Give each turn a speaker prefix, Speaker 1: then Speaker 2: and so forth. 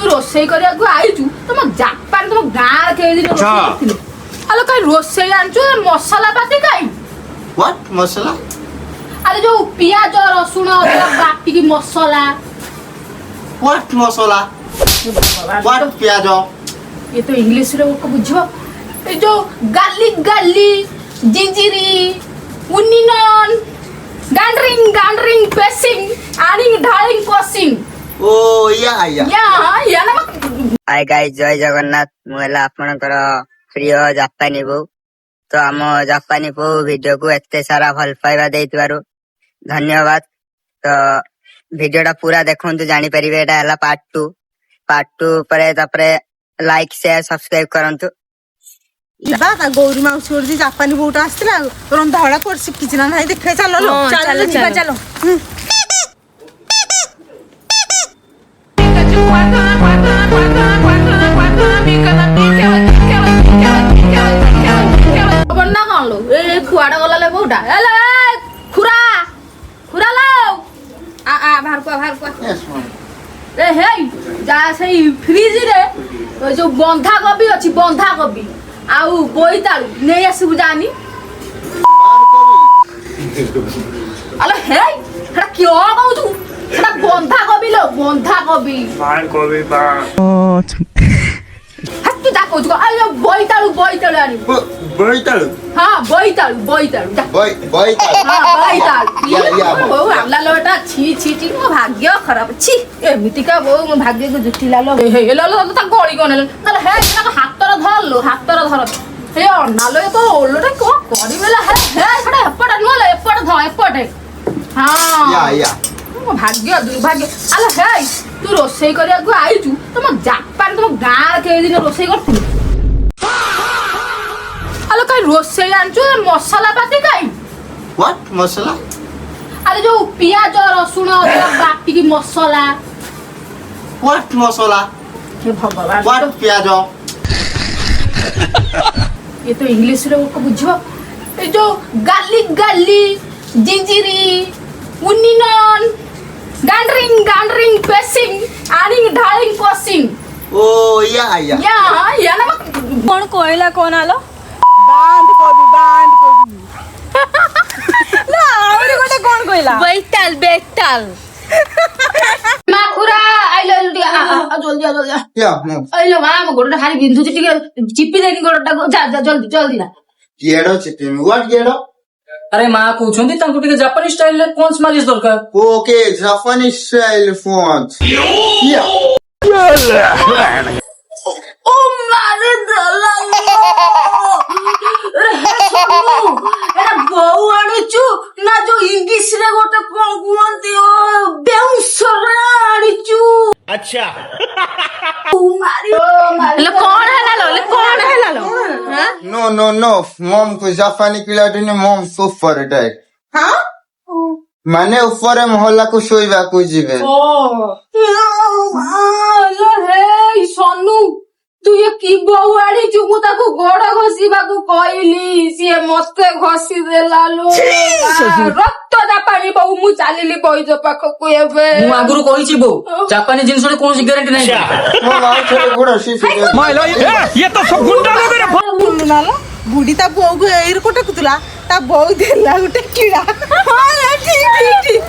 Speaker 1: रोसई करिया को आइचु तुम जापान तुम गां के दिन रोसई करथिले आलो काई रोसई आनचु मसाला पाती काई
Speaker 2: व्हाट मसाला
Speaker 1: अरे जो पियाज रसुण बाटी की मसाला
Speaker 2: व्हाट मसाला व्हाट प्याज
Speaker 1: ये तो इंग्लिश रे को बुझो ए जो गार्लिक जिंजीरी उनियन गांडरिंग पेसिंग आनिंग ढालिंग कोसिंग
Speaker 2: ओ या
Speaker 1: ना
Speaker 3: हाय गाइस जय जगन्नाथ मुला आपनकर प्रिय जापानी बो तो आम जापानी बो वीडियो को एते सारा भल पाइबा देइतबारु धन्यवाद। तो वीडियोटा पूरा देखंतु जानि परिबे एटा हला पार्ट 2 परे तापरे लाइक शेयर सब्सक्राइब करंतु।
Speaker 4: इबा गौरी माउसी और जापानी बोटा आस्तिला रंधाड़ा कर शिखिछ ना नाही देखे चलो चलो
Speaker 1: बन्ना कौन लो ए कुआडा गला ले बोटा एले खुरा लो आ बाहर को
Speaker 2: यस मैम
Speaker 1: ए हे जा सही फ्रिज रे जो बंधा गोभी अछि बंधा गोभी आउ बोईताळू नै आसु जानी अले हे हड़ा क्यों कहू तू हड़ा बंधा गोभी लो बंधा गोभी
Speaker 5: मान कोबी बा
Speaker 1: हट तू जा कहू तू अले बोईताळू आनी
Speaker 2: बोईताळू
Speaker 1: हां बोईताळू जा
Speaker 2: बोईताळू
Speaker 1: हां बोईताळू
Speaker 2: या
Speaker 1: बहु आमला लोटा छी मो भाग्य खराब छी एमिति का बहु मो भाग्य को जुटिला लो हे लो ता गळी कोन अले हे हातर धर हे अन्नालो तो ओलोटा को करिवेला हे छडा एपटा नुला एपटा ध एपटे हां
Speaker 2: या
Speaker 1: मो भाग्य दुर्भाग्य अले हे तू रोसई करिया को आइचु तुम जापान तुम गां के दिन रोसई करथिले अले काई रोसई आनचु मसाला पाती काई
Speaker 2: व्हाट मसाला
Speaker 1: अरे जो पियाज रसुण बाटी की मसाला
Speaker 2: व्हाट मसाला
Speaker 1: हे भगवान
Speaker 2: व्हाट प्याज
Speaker 1: ये तो इंग्लिश रे को बुझो ए जो गार्लिक जिंजीरी उनियन गांडरिंग पेसिंग आनिंग ढालिंग कोसिंग
Speaker 2: ओ या
Speaker 1: ना
Speaker 4: कोण कोयला कोण आलो बांध कोबी ना आवरे गोटे कोण कोयला बेताल
Speaker 1: माखुरा आइलो जल्दी
Speaker 2: या मैम
Speaker 1: आइलो मां गोडटा खाली बिंदु टिके चिपी देनी गोडटा जा जल्दी ना
Speaker 2: गेडो चिपी व्हाट गेडो
Speaker 6: अरे माँ कहते तांको टिके जापानी स्टाइल रे फोन्स मालिश दरकार
Speaker 2: ओके जापानी स्टाइल फोन्स या
Speaker 1: ओ मारे दला अरे हे सोनू एटा बहु आनिचु ना जो इंग्लिश रे गोटे कोन कुहंती ओ बेउसरा आनिचु अच्छा ओ मारे ले कोन हैला लो
Speaker 2: नो मॉम को जापानी खिलाड़ी ने मॉम सुपर अटैक
Speaker 4: हां
Speaker 2: माने ऊपर मोहल्ला को सोइबा को जीवे
Speaker 1: ओ लो हे सोनू तू ये की बहु आनिचु मु ताको गोड़ घसीबा को कहली सिए मते घसी देला लो रक्त जापानी बहु मु चालीली बइज पाख को एबे
Speaker 6: मु आगुरु कहिछि बो जापानी जिंस रे कोनसी गारंटी नै
Speaker 2: मो माउ छले गोड़ सीसी
Speaker 5: ये तो सब गुंडा लोग रे
Speaker 4: नाला बुढ़ी ता बो को एयर को टेकुतला ता बो देला गुटे कीड़ा हां ठीक